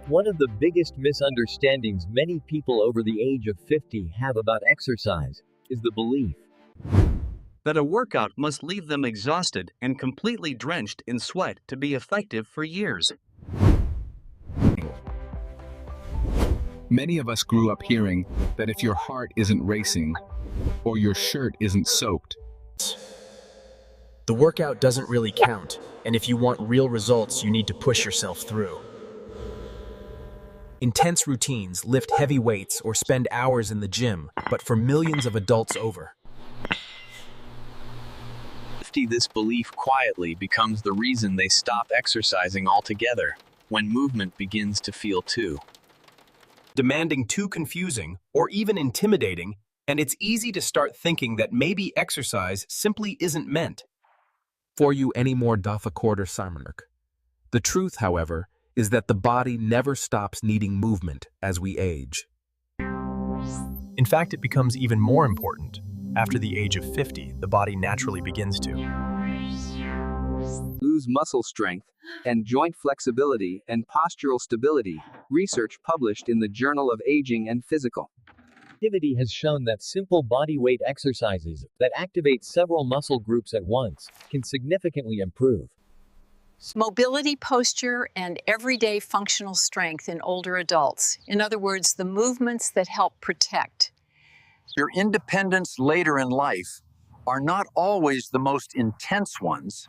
One of the biggest misunderstandings many people over the age of 50 have about exercise is the belief that a workout must leave them exhausted and completely drenched in sweat to be effective for years. Many of us grew up hearing that if your heart isn't racing or your shirt isn't soaked, the workout doesn't really count, and if you want real results, you need to push yourself through. Intense routines, lift heavy weights, or spend hours in the gym, but for millions of adults over 50, this belief quietly becomes the reason they stop exercising altogether when movement begins to feel too demanding, too confusing, or even intimidating, and it's easy to start thinking that maybe exercise simply isn't meant for you anymore. Dafa quarter Simonuk. The truth, however, is that the body never stops needing movement as we age. In fact, it becomes even more important. After the age of 50, the body naturally begins to lose muscle strength and joint flexibility and postural stability, research published in the Journal of Aging and Physical activity has shown that simple body weight exercises that activate several muscle groups at once can significantly improve mobility, posture, and everyday functional strength in older adults. In other words, the movements that help protect. Your independence later in life are not always the most intense ones,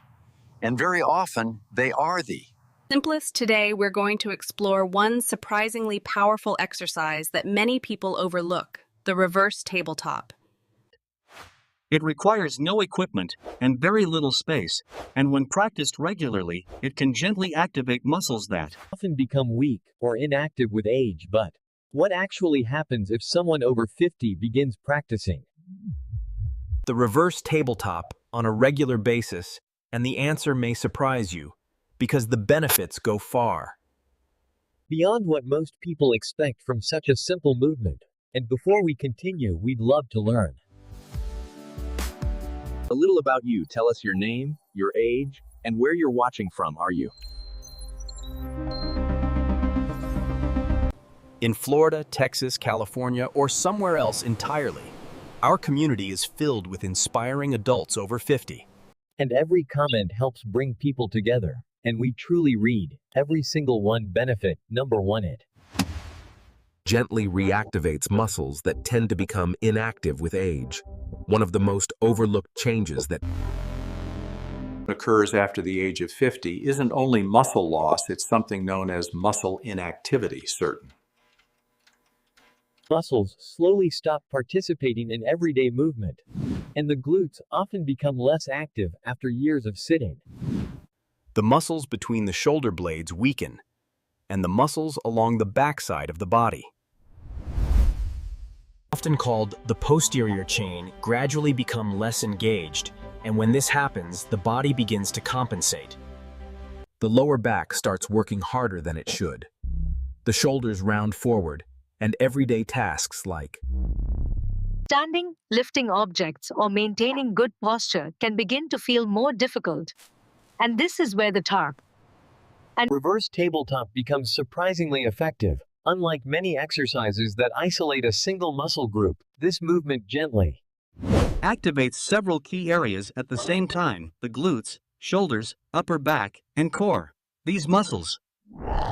and very often they are the simplest. Today, we're going to explore one surprisingly powerful exercise that many people overlook, the reverse tabletop. It requires no equipment and very little space, and when practiced regularly, it can gently activate muscles that often become weak or inactive with age. But what actually happens if someone over 50 begins practicing the reverse tabletop on a regular basis? And the answer may surprise you, because the benefits go far beyond what most people expect from such a simple movement. And before we continue, we'd love to learn a little about you. Tell us your name, your age, and where you're watching from. Are you in Florida, Texas, California, or somewhere else entirely? Our community is filled with inspiring adults over 50. And every comment helps bring people together. And we truly read every single one. Benefit number 1: it gently reactivates muscles that tend to become inactive with age. One of the most overlooked changes that occurs after the age of 50 isn't only muscle loss, it's something known as muscle inactivity. Certain muscles slowly stop participating in everyday movement, and the glutes often become less active after years of sitting. The muscles between the shoulder blades weaken, and the muscles along the backside of the body, often called the posterior chain, gradually become less engaged, and when this happens, the body begins to compensate. The lower back starts working harder than it should. The shoulders round forward, and everyday tasks like standing, lifting objects, or maintaining good posture can begin to feel more difficult. And this is where the TARP and reverse tabletop becomes surprisingly effective. Unlike many exercises that isolate a single muscle group, this movement gently activates several key areas at the same time: the glutes, shoulders, upper back, and core. These muscles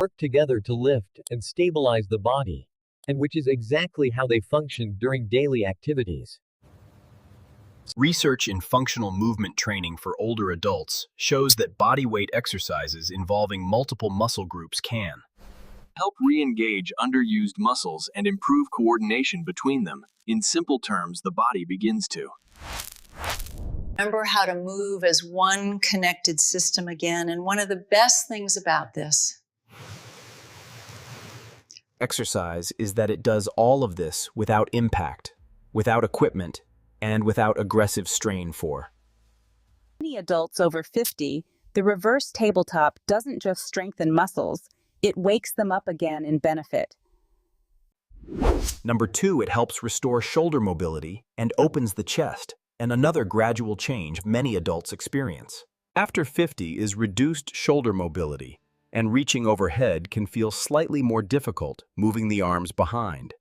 work together to lift and stabilize the body, and which is exactly how they function during daily activities. Research in functional movement training for older adults shows that bodyweight exercises involving multiple muscle groups can help re-engage underused muscles and improve coordination between them. In simple terms, the body begins to remember how to move as one connected system again. And one of the best things about this exercise is that it does all of this without impact, without equipment, and without aggressive strain for many adults over 50. The reverse tabletop doesn't just strengthen muscles, it wakes them up again in benefit. Number 2, it helps restore shoulder mobility and opens the chest, and another gradual change many adults experience after 50 is reduced shoulder mobility. and reaching overhead can feel slightly more difficult, moving the arms behind.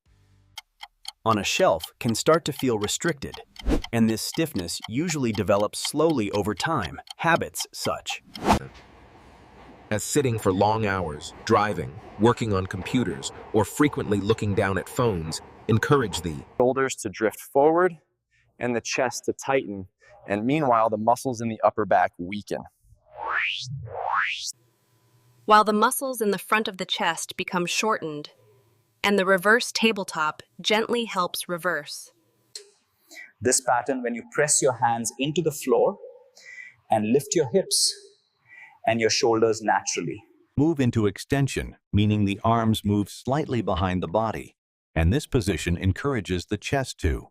On a shelf can start to feel restricted, and this stiffness usually develops slowly over time, habits such as sitting for long hours, driving, working on computers, or frequently looking down at phones, encourage the shoulders to drift forward and the chest to tighten, and meanwhile the muscles in the upper back weaken. While the muscles in the front of the chest become shortened, and the reverse tabletop gently helps reverse. This pattern, when you press your hands into the floor and lift your hips and your shoulders naturally. Move into extension, meaning the arms move slightly behind the body, and this position encourages the chest to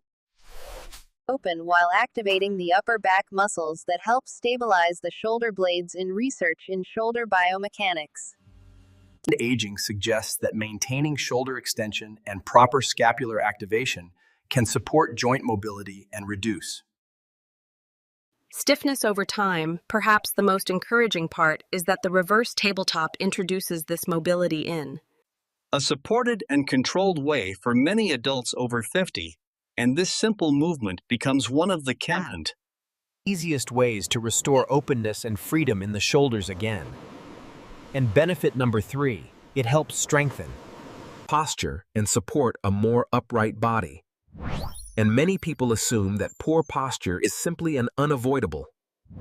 open while activating the upper back muscles that help stabilize the shoulder blades in research in shoulder biomechanics. Aging suggests that maintaining shoulder extension and proper scapular activation can support joint mobility and reduce stiffness over time. Perhaps the most encouraging part is that the reverse tabletop introduces this mobility in a supported and controlled way for many adults over 50, and this simple movement becomes one of the easiest ways to restore openness and freedom in the shoulders again. And benefit number 3, it helps strengthen posture and support a more upright body. And many people assume that poor posture is simply an unavoidable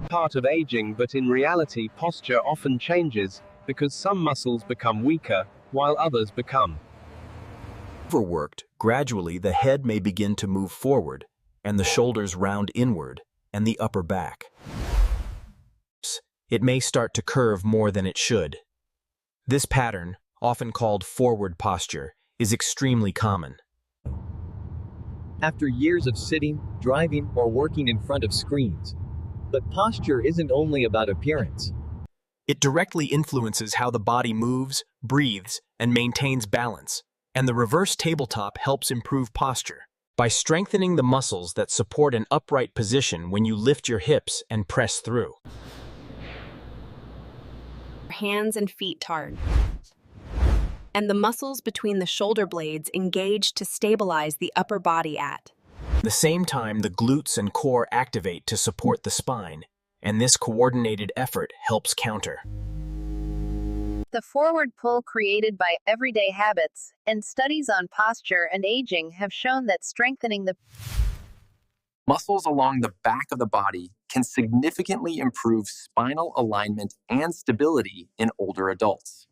part of aging, but in reality, posture often changes because some muscles become weaker while others become overworked. Gradually, the head may begin to move forward, and the shoulders round inward, and the upper back. It may start to curve more than it should. This pattern, often called forward posture, is extremely common. After years of sitting, driving, or working in front of screens. But posture isn't only about appearance. It directly influences how the body moves, breathes, and maintains balance. And the reverse tabletop helps improve posture by strengthening the muscles that support an upright position when you lift your hips and press through. Hands and feet hard, and the muscles between the shoulder blades engage to stabilize the upper body at the same time. The glutes and core activate to support the spine, and this coordinated effort helps counter the forward pull created by everyday habits, and studies on posture and aging have shown that strengthening the muscles along the back of the body can significantly improve spinal alignment and stability in older adults.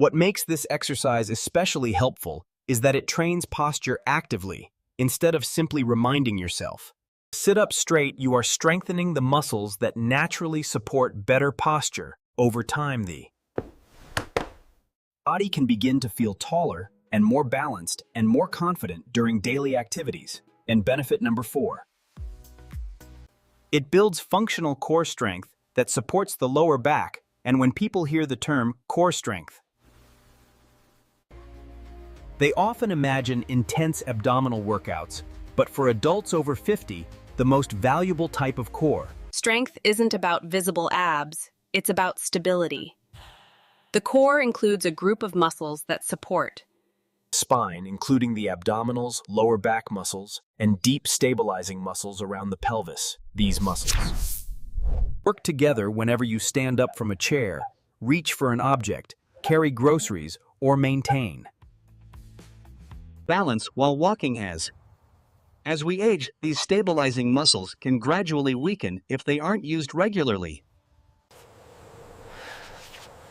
What makes this exercise especially helpful is that it trains posture actively instead of simply reminding yourself. Sit up straight, you are strengthening the muscles that naturally support better posture. Over time, the body can begin to feel taller and more balanced and more confident during daily activities. And benefit number 4. It builds functional core strength that supports the lower back, and when people hear the term core strength, they often imagine intense abdominal workouts, but for adults over 50, the most valuable type of core strength isn't about visible abs. It's about stability. The core includes a group of muscles that support spine, including the abdominals, lower back muscles, and deep stabilizing muscles around the pelvis. These muscles work together whenever you stand up from a chair, reach for an object, carry groceries, or maintain balance while walking. As we age, these stabilizing muscles can gradually weaken if they aren't used regularly.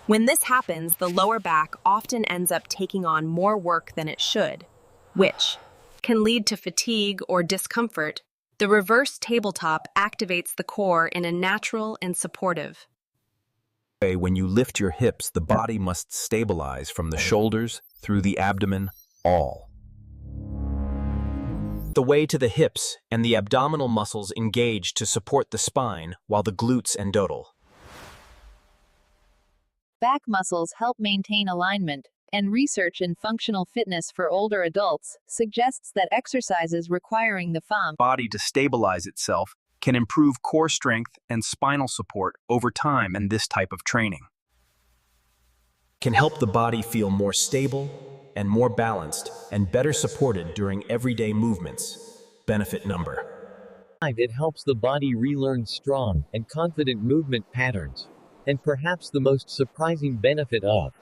When this happens, the lower back often ends up taking on more work than it should, which can lead to fatigue or discomfort. The reverse tabletop activates the core in a natural and supportive way. When you lift your hips, the body must stabilize from the shoulders through the abdomen, all the way to the hips, and the abdominal muscles engage to support the spine while the glutes and back muscles help maintain alignment, and research in functional fitness for older adults suggests that exercises requiring the body to stabilize itself can improve core strength and spinal support over time in this type of training. can help the body feel more stable and more balanced and better supported during everyday movements. Benefit number 5. It helps the body relearn strong and confident movement patterns. And perhaps the most surprising benefit of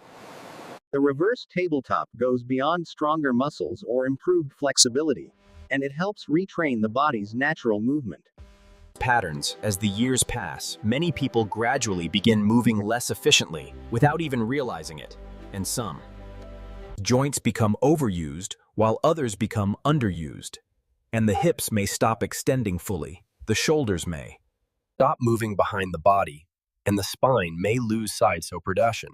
the reverse tabletop goes beyond stronger muscles or improved flexibility, and it helps retrain the body's natural movement patterns. As the years pass, many people gradually begin moving less efficiently without even realizing it, and some joints become overused while others become underused, and the hips may stop extending fully, the shoulders may stop moving behind the body, and the spine may lose production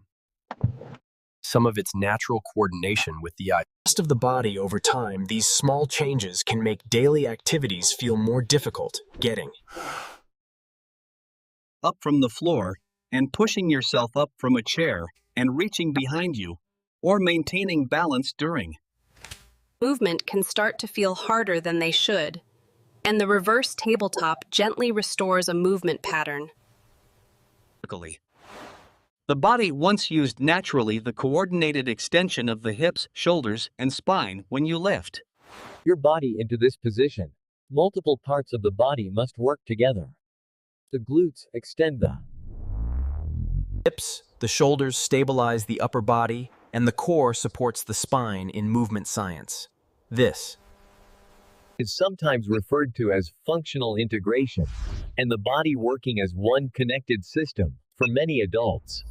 some of its natural coordination with the rest of the body. Over time, these small changes can make daily activities feel more difficult. Getting up from the floor and pushing yourself up from a chair and reaching behind you, or maintaining balance during movement can start to feel harder than they should, and the reverse tabletop gently restores a movement pattern. The body once used naturally the coordinated extension of the hips, shoulders, and spine when you lift your body into this position. Multiple parts of the body must work together. The glutes extend the hips, the shoulders stabilize the upper body, and the core supports the spine in movement science. This is sometimes referred to as functional integration, and the body working as one connected system for many adults.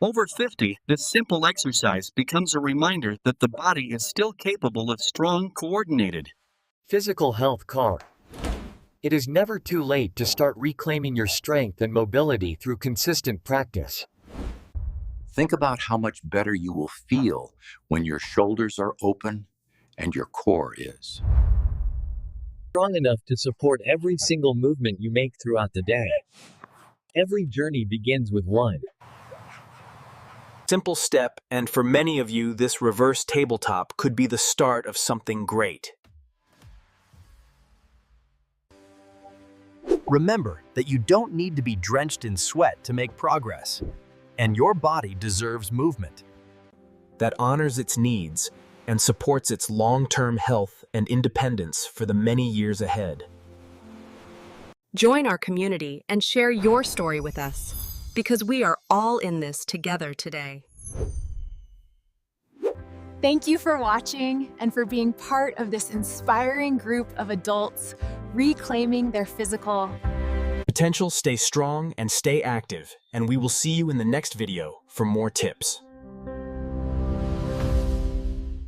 Over 50, this simple exercise becomes a reminder that the body is still capable of strong, coordinated physical health. It is never too late to start reclaiming your strength and mobility through consistent practice. Think about how much better you will feel when your shoulders are open and your core is strong enough to support every single movement you make throughout the day. Every journey begins with one simple step, and for many of you, this reverse tabletop could be the start of something great. Remember that you don't need to be drenched in sweat to make progress, and your body deserves movement that honors its needs and supports its long-term health and independence for the many years ahead. Join our community and share your story with us, because we are all in this together today. Thank you for watching and for being part of this inspiring group of adults reclaiming their physical potential. Stay strong and stay active, and we will see you in the next video for more tips.